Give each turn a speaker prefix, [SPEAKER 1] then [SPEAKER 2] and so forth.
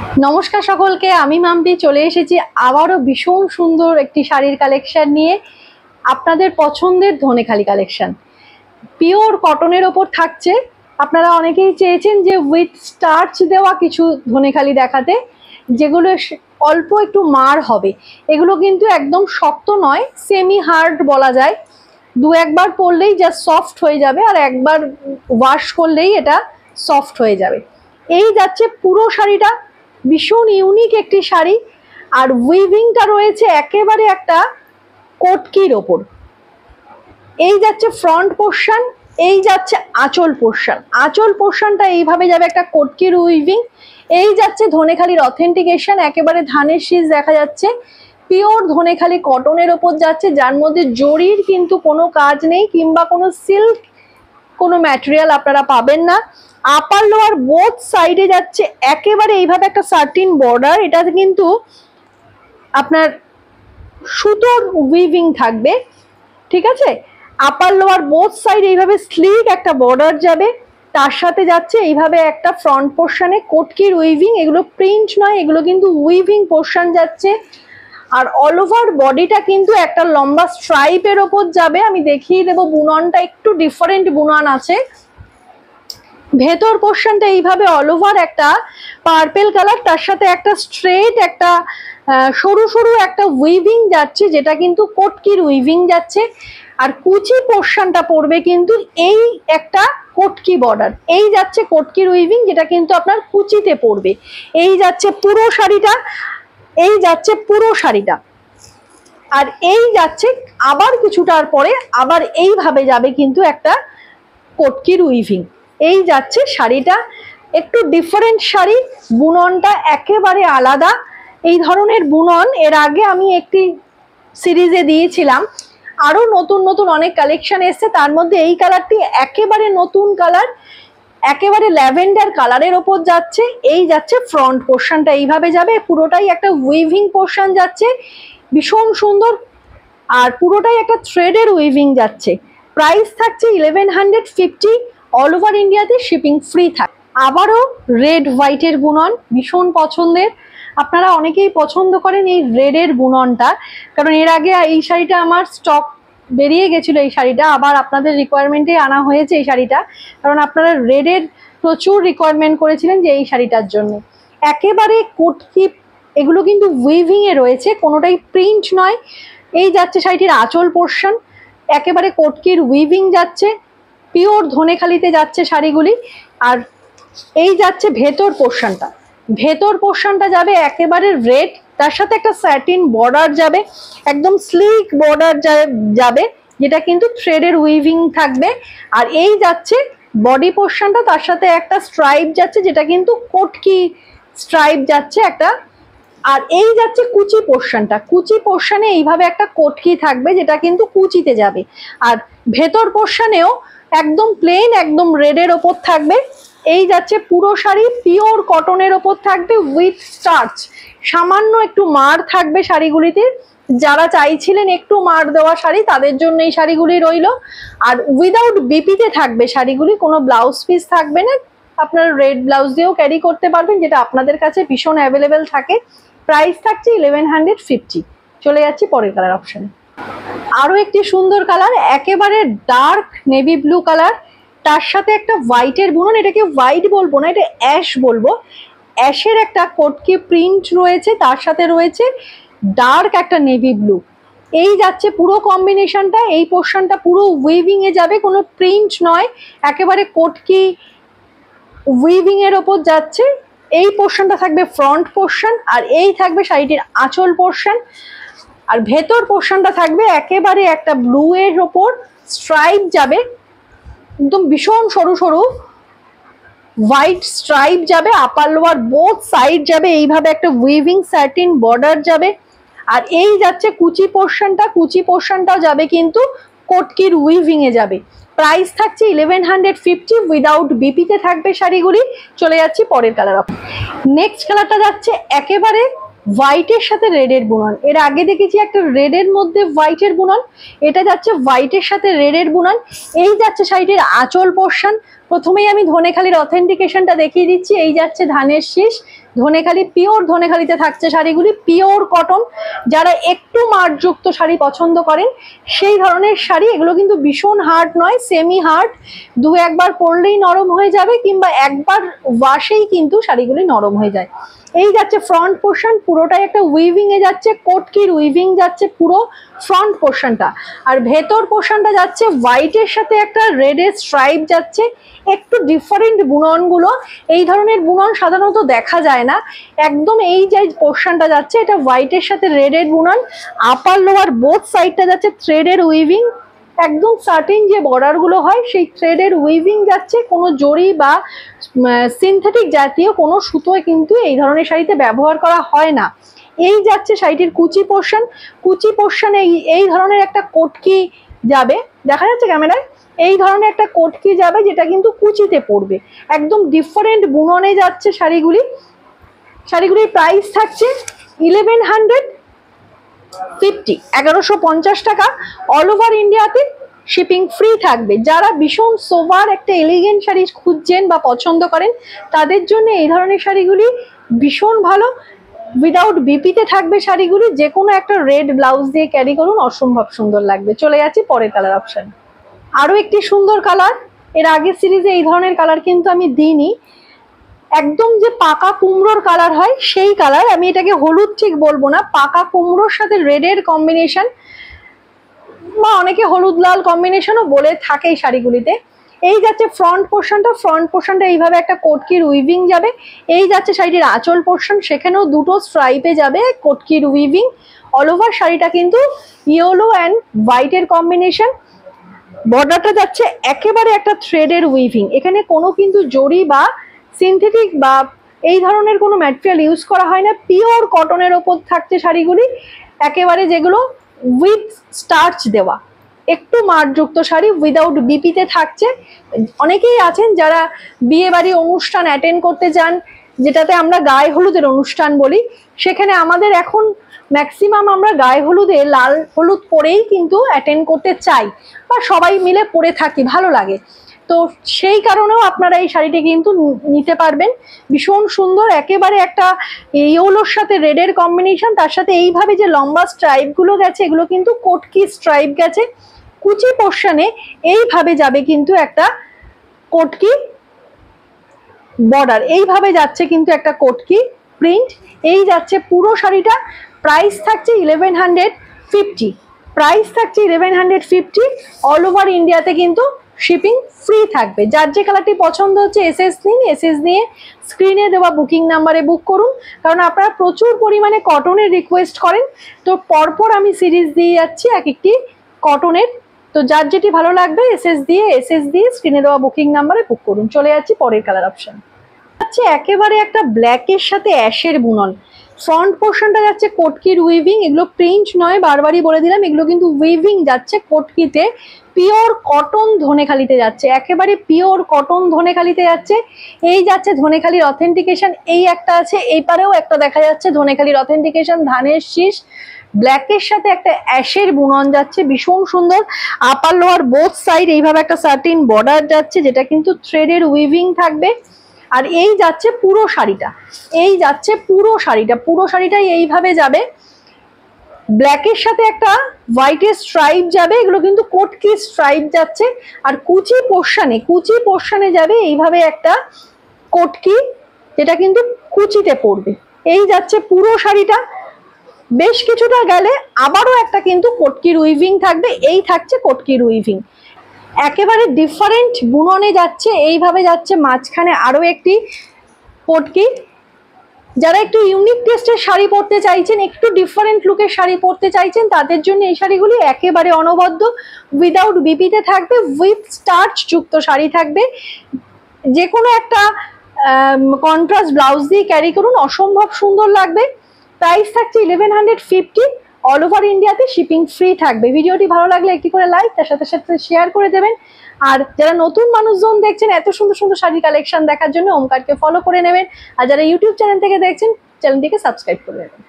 [SPEAKER 1] নমস্কার সকলকে, আমি মাম্পি চলে এসেছি আবারও ভীষণ সুন্দর একটি শাড়ির কালেকশন নিয়ে। আপনাদের পছন্দের ধনেখালি কালেকশন পিওর কটনের ওপর থাকছে। আপনারা অনেকেই চেয়েছেন যে উইথ স্টার্চ দেওয়া কিছু ধনেখালি দেখাতে, যেগুলো অল্প একটু মার হবে। এগুলো কিন্তু একদম শক্ত নয়, সেমি হার্ড বলা যায়। দু একবার পরলেই জাস্ট সফট হয়ে যাবে, আর একবার ওয়াশ করলেই এটা সফট হয়ে যাবে। এই যাচ্ছে পুরো শাড়িটা, ভীষণ ইউনিক একটি শাড়ি। আর উইভিংটা রয়েছে একেবারে একটা কটকির ওপর। এই যাচ্ছে ফ্রন্ট পোর্শন, এই যাচ্ছে আঁচল পোর্শন। আঁচল পোর্শনটা এইভাবে যাবে একটা কটকির উইভিং। এই যাচ্ছে ধনেখালির অথেন্টিকেশন, একেবারে ধানের শীষ দেখা যাচ্ছে। পিওর ধনেখালি কটনের ওপর যাচ্ছে, যার মধ্যে জরির কিন্তু কোনো কাজ নেই, কিংবা কোনো সিল্ক কোনো ম্যাটেরিয়াল আপনারা পাবেন না। আপার লোয়ার বোথ সাইডে যাচ্ছে একেবারে এইভাবে একটা সার্টিন বর্ডার। এটাতে কিন্তু আপনার সুতোর উইভিং থাকবে, ঠিক আছে। আপার লোয়ার বোথ সাইড এইভাবে স্লিক একটা বর্ডার যাবে, তার সাথে যাচ্ছে এইভাবে একটা ফ্রন্ট পোর্শনে কটকির উইভিং। এগুলো প্রিন্ট নয়, এগুলো কিন্তু উইভিং পোর্শন যাচ্ছে। আর অল ওভার বডিটা কিন্তু একটা লম্বা স্ট্রাইপের ওপর যাবে। আমি দেখিয়ে দেবো, বুননটা একটু ডিফারেন্ট বুনন আছে। ভেতর পোর্শনটা এইভাবে অল ওভার একটা পার্পেল কালার, তার সাথে একটা স্ট্রেট একটা সরু সরু একটা উইভিং যাচ্ছে, যেটা কিন্তু কটকির উইভিং যাচ্ছে। আর কুচি পোর্শনটা পড়বে কিন্তু এই একটা কটকি বর্ডার। এই যাচ্ছে কটকির উইভিং, যেটা কিন্তু আপনার কুচিতে পড়বে। এই যাচ্ছে পুরো শাড়িটা, এই যাচ্ছে পুরো শাড়িটা। আর এই যাচ্ছে আবার কিছুটার পরে আবার এইভাবে যাবে কিন্তু একটা কটকির উইভিং। এই যাচ্ছে শাড়িটা, একটু ডিফারেন্ট শাড়ি, বুননটা একেবারে আলাদা। এই ধরনের বুনন এর আগে আমি একটি সিরিজে দিয়েছিলাম। আরো নতুন নতুন অনেক কালেকশন এসছে, তার মধ্যে এই কালারটি একেবারে নতুন কালার, একেবারে ল্যাভেন্ডার কালারের ওপর যাচ্ছে। এই যাচ্ছে ফ্রন্ট পোর্শনটা এইভাবে যাবে, পুরোটাই একটা উইভিং পোর্শন যাচ্ছে, ভীষণ সুন্দর। আর পুরোটাই একটা থ্রেডের উইভিং যাচ্ছে। প্রাইস থাকছে 1150, অল ওভার ইন্ডিয়াতে শিপিং ফ্রি থাকে। আবারও রেড হোয়াইটের বুনন, ভীষণ পছন্দের। আপনারা অনেকেই পছন্দ করেন এই রেডের বুননটা, কারণ এর আগে এই শাড়িটা আমার স্টক বেরিয়ে গেছিল। এই শাড়িটা আবার আপনাদের রিকোয়ারমেন্টে আনা হয়েছে এই শাড়িটা, কারণ আপনারা রেডের প্রচুর রিকোয়ারমেন্ট করেছিলেন যে এই শাড়িটার জন্য। একেবারে কটকি, এগুলো কিন্তু উইভিং এ রয়েছে, কোনোটাই প্রিন্ট নয়। এই যাচ্ছে শাড়িটির আঁচল পোর্শন, একেবারে কটকির উইভিং যাচ্ছে, পিওর ধনেখালিতে যাচ্ছে শাড়িগুলি। আর এই যাচ্ছে ভেতর পোর্শনটা, ভেতর পোর্শনটা যাবে একেবারে রেড, তার সাথে একটা স্যাটিন বর্ডার যাবে, একদম স্লিক বর্ডার যাবে, যেটা কিন্তু থ্রেডের উইভিং থাকবে। আর এই যাচ্ছে বডি পোর্শনটা, তার সাথে একটা স্ট্রাইপ যাচ্ছে, যেটা কিন্তু কটকি স্ট্রাইপ যাচ্ছে একটা। আর এই যাচ্ছে কুচি পোর্শনটা, কুচি পোর্শনে এইভাবে একটা কটকি থাকবে, যেটা কিন্তু কুচিতে যাবে। আর ভেতর পোর্শনেও একদম প্লেন, একদম রেডের ওপর থাকবে। এই যাচ্ছে পুরো শাড়ি পিওর কটনের ওপর থাকবে উইথ স্টার্চ। সামান্য একটু মার থাকবে শাড়িগুলিতে, যারা চাইছিলেন একটু মার দেওয়া শাড়ি তাদের জন্য এই শাড়িগুলি রইল। আর উইদাউট বিপিতে থাকবে শাড়িগুলি, কোনো ব্লাউজ পিস থাকবে না। আপনারা রেড ব্লাউজ দিয়েও ক্যারি করতে পারবেন, যেটা আপনাদের কাছে ভীষণ অ্যাভেলেবেল থাকে। প্রাইস থাকছে 1150। চলে যাচ্ছি পরের কালার অপশনে। আরো একটি সুন্দর কালার, একেবারে ডার্ক নেভি ব্লু কালার, তার সাথে একটা হোয়াইটের বুনন। এটাকে হোয়াইট বলবো না, এটা অ্যাশ বলবো। অ্যাশের একটা কটকি প্রিন্ট রয়েছে, তার সাথে রয়েছে ডার্ক একটা নেভি ব্লু। এই যাচ্ছে পুরো কম্বিনেশনটা, এই পোর্শনটা পুরো উইভিং এ যাবে, কোনো প্রিন্ট নয়, একেবারে কটকি উইভিং এর ওপর যাচ্ছে। এই পোর্শনটা থাকবে ফ্রন্ট পোর্শন, আর এই থাকবে শাড়িটির আঁচল পোর্শন। আর ভেতর পোর্শনটা থাকবে একেবারে একটা ব্লু এর ওপর স্ট্রাইপ যাবে, একদম ভীষণ সরু সরু হোয়াইট স্ট্রাইপ যাবে। আপার লোয়ার বোথ সাইড যাবে এইভাবে একটা উইভিং স্যাটিন বর্ডার যাবে। আর এই যাচ্ছে কুচি পোর্শনটা, কুচি পোর্শনটাও যাবে কিন্তু কটকির উইভিং এ যাবে। প্রাইস থাকছে 1150, উইদাউট বিপিতে থাকবে শাড়িগুলি। চলে যাচ্ছি পরের কালার। নেক্সট কালারটা যাচ্ছে একেবারে হোয়াইটের সাথে রেডের বুনন। এর আগে দেখেছি একটা রেডের মধ্যে হোয়াইটের বুনন, এটা যাচ্ছে হোয়াইটের সাথে রেডের বুনন। এই যাচ্ছে শাড়িটির আঁচল পোর্শন। প্রথমেই আমি ধনেখালির অথেন্টিকেশনটা দেখিয়ে দিচ্ছি। এই যাচ্ছে ধানের শীষ, ধনেখালি পিওর ধনেখালিতে থাকছে শাড়িগুলি, পিওর কটন। যারা একটু মার্যুক্ত শাড়ি পছন্দ করেন সেই ধরনের শাড়ি, এগুলো কিন্তু ভীষণ হার্ড নয়, সেমি হার্ড। দু একবার পরলেই নরম হয়ে যাবে, কিংবা একবার ওয়াশেই কিন্তু শাড়িগুলি নরম হয়ে যায়। এই যাচ্ছে ফ্রন্ট পোর্শন, পুরোটাই একটা উইভিং এ যাচ্ছে, কোটকির উইভিং যাচ্ছে পুরো ফ্রন্ট পোর্শনটা। আর ভেতর পোর্শনটা যাচ্ছে হোয়াইটের সাথে একটা রেডের স্ট্রাইপ যাচ্ছে, একটু ডিফারেন্ট বুননগুলো। এই ধরনের বুনন সাধারণত দেখা যায় না। একদম এই যে পোর্শনটা যাচ্ছে এটা হোয়াইটের সাথে রেডের বুনন, আপার লোয়ার বোথ সাইডটা যাচ্ছে থ্রেডের উইভিং। একদম সার্টেন যে বর্ডার গুলো হয় সেই থ্রেডের উইভিং যাচ্ছে, কোনো জরি বা সিনথেটিক জাতীয় কোনো সুতোয় কিন্তু এই ধরনের শাড়িতে ব্যবহার করা হয় না। এই যাচ্ছে শাড়িটির কুচি পোর্শন, কুচি পোর্শনে এই ধরনের একটা কোটকি যাবে, দেখা যাচ্ছে ক্যামেরায়, এই ধরনের একটা কোটকি যাবে যেটা কিন্তু কুচিতে পড়বে, একদম ডিফারেন্ট বুননে যাচ্ছে শাড়িগুলি। শাড়িগুলির প্রাইস থাকছে 1150, 1150 টাকা। অল ওভার ইন্ডিয়াতে শিপিং ফ্রি থাকবে। যারা ভীষণ সোভার একটা এলিগেন্ট শাড়ি খুঁজছেন বা পছন্দ করেন তাদের জন্য এই ধরনের শাড়িগুলি ভীষণ ভালো। উইদাউট বিপিতে থাকবে শাড়িগুলি, যে কোনো একটা রেড ব্লাউজ দিয়ে ক্যারি করুন, অসম্ভব সুন্দর লাগবে। চলে যাচ্ছি পরের কালার অপশন। আরো একটি সুন্দর কালার, এর আগের সিরিজে এই ধরনের কালার কিন্তু আমি দিইনি। একদম যে পাকা কুমড়োর কালার হয় সেই কালার, আমি এটাকে হলুদ ঠিক বলবো না, পাকা কুমড়োর সাথে রেডের কম্বিনেশন, বা অনেকে হলুদ লাল কম্বিনেশনও বলে থাকে এই শাড়িগুলিতে। এই যাচ্ছে ফ্রন্ট পোর্শনটা, ফ্রন্ট পোর্শনটা এইভাবে একটা কোটকির উইভিং যাবে। এই যাচ্ছে শাড়িটির আঁচল পোর্শন, সেখানেও দুটো স্ট্রাইপে যাবে কোটকির উইভিং। অল ওভার শাড়িটা কিন্তু ইয়েলো অ্যান্ড হোয়াইটের কম্বিনেশন। বর্ডারটা যাচ্ছে একেবারে একটা থ্রেডের উইভিং, এখানে কোনো কিন্তু জরি বা সিনথেটিক বা এই ধরনের কোনো ম্যাটেরিয়াল ইউজ করা হয় না, পিওর কটনের ওপর থাকছে শাড়িগুলি, একেবারে যেগুলো উইথ স্টার্চ দেওয়া, একটু মারযুক্ত শাড়ি উইদাউট বিপিতে থাকছে। অনেকেই আছেন যারা বিয়ে বাড়ি অনুষ্ঠান অ্যাটেন্ড করতে চান, যেটাতে আমরা গায়ে হলুদের অনুষ্ঠান বলি, সেখানে আমাদের এখন ম্যাক্সিমাম আমরা গায়ে হলুদে লাল হলুদ পরেই কিন্তু অ্যাটেন্ড করতে চাই, বা সবাই মিলে পরে থাকি, ভালো লাগে। তো সেই কারণেও আপনারা এই শাড়িটি কিন্তু নিতে পারবেন, ভীষণ সুন্দর, একেবারে একটা ইয়েলোর সাথে রেডের কম্বিনেশন, তার সাথে এইভাবে যে লম্বা স্ট্রাইপ গুলো গেছে এগুলো কিন্তু কোটকি স্ট্রাইপ গেছে। কুচি পোর্শনে এইভাবে যাবে কিন্তু একটা কোটকি বর্ডার, এইভাবে যাচ্ছে কিন্তু একটা কোটকি প্রিন্ট। এই যাচ্ছে পুরো শাড়িটা, প্রাইস থাকছে 1150, প্রাইস থাকছে 1150। অল ওভার ইন্ডিয়াতে কিন্তু শিপিং ফ্রি থাকবে। যার যে কালারটি পছন্দ হচ্ছে এসএস নিন, এসএস নিয়ে স্ক্রিনে দেওয়া বুকিং নাম্বারে বুক করুন, কারণ আপনারা প্রচুর পরিমাণে কটনের রিকোয়েস্ট করেন। তো পরপর আমি সিরিজ দিয়ে যাচ্ছি এক একটি কটনের, তো যার যেটি ভালো লাগবে এসএস দিয়ে স্ক্রিনে দেওয়া বুকিং নাম্বারে বুক করুন। চলে যাচ্ছি পরের কালার অপশন। যাচ্ছে একেবারে একটা ব্ল্যাকের সাথে অ্যাশের বুনন, ফ্রন্ট পোর্শনটা যাচ্ছে কোটকির উইভিং, এগুলো প্রিন্ট নয়, বারবারই বলে দিলাম, এগুলো কিন্তু উইভিং যাচ্ছে কোটকিতে, পিওর কটন ধনেখালিতে যাচ্ছে, একেবারে পিওর কটন ধনেখালিতে যাচ্ছে। এই যাচ্ছে ধনেখালির অথেন্টিকেশন, এই একটা আছে, এই পারেও একটা দেখা যাচ্ছে ধনেখালির অথেন্টিকেশন, ধানের শীষ, ব্ল্যাকের সাথে একটা অ্যাশের বুনন যাচ্ছে, ভীষণ সুন্দর। আপার লোয়ার বোথ সাইড এইভাবে একটা সার্টিন বর্ডার যাচ্ছে, যেটা কিন্তু থ্রেডের উইভিং থাকবে। আর এই যাচ্ছে পুরো শাড়িটা, এই যাচ্ছে পুরো শাড়িটা, পুরো শাড়িটাই এইভাবে যাবে, ব্ল্যাকের সাথে একটা হোয়াইটের স্ট্রাইপ যাবে, এগুলো কিন্তু কোটকি স্ট্রাইপ যাচ্ছে। আর কুচি পোর্শনে যাবে এইভাবে একটা কোটকি, যেটা কিন্তু কুচিতে পড়বে। এই যাচ্ছে পুরো শাড়িটা, বেশ কিছুটা গেলে আবারও একটা কিন্তু কোটকির উইভিং থাকবে, এই থাকছে কোটকির উইভিং, একেবারে ডিফারেন্ট বুননে যাচ্ছে, এইভাবে যাচ্ছে, মাঝখানে আরো একটি কোটকি। যারা একটু ইউনিক টেস্টের শাড়ি পরতে চাইছেন, একটু ডিফারেন্ট লুকের শাড়ি পরতে চাইছেন, তাদের জন্য এই শাড়িগুলি একেবারে অনবদ্য, উইদাউট বিপিতে থাকবে, উইথ স্টার্চ যুক্ত শাড়ি থাকবে। যে কোনো একটা কন্ট্রাস্ট ব্লাউজ দিয়ে ক্যারি করুন, অসম্ভব সুন্দর লাগবে। প্রাইস থাকছে 1150, অল ওভার ইন্ডিয়াতে শিপিং ফ্রি থাকবে। ভিডিওটি ভালো লাগলে একটি করে লাইক, তার সাথে সাথে শেয়ার করে দেবেন। আর যারা নতুন মানুষজন দেখছেন এত সুন্দর সুন্দর শাড়ির কালেকশন দেখার জন্য ওমকারকে ফলো করে নেবেন। আর যারা ইউটিউব চ্যানেল থেকে দেখছেন চ্যানেলটিকে সাবস্ক্রাইব করে নেবেন।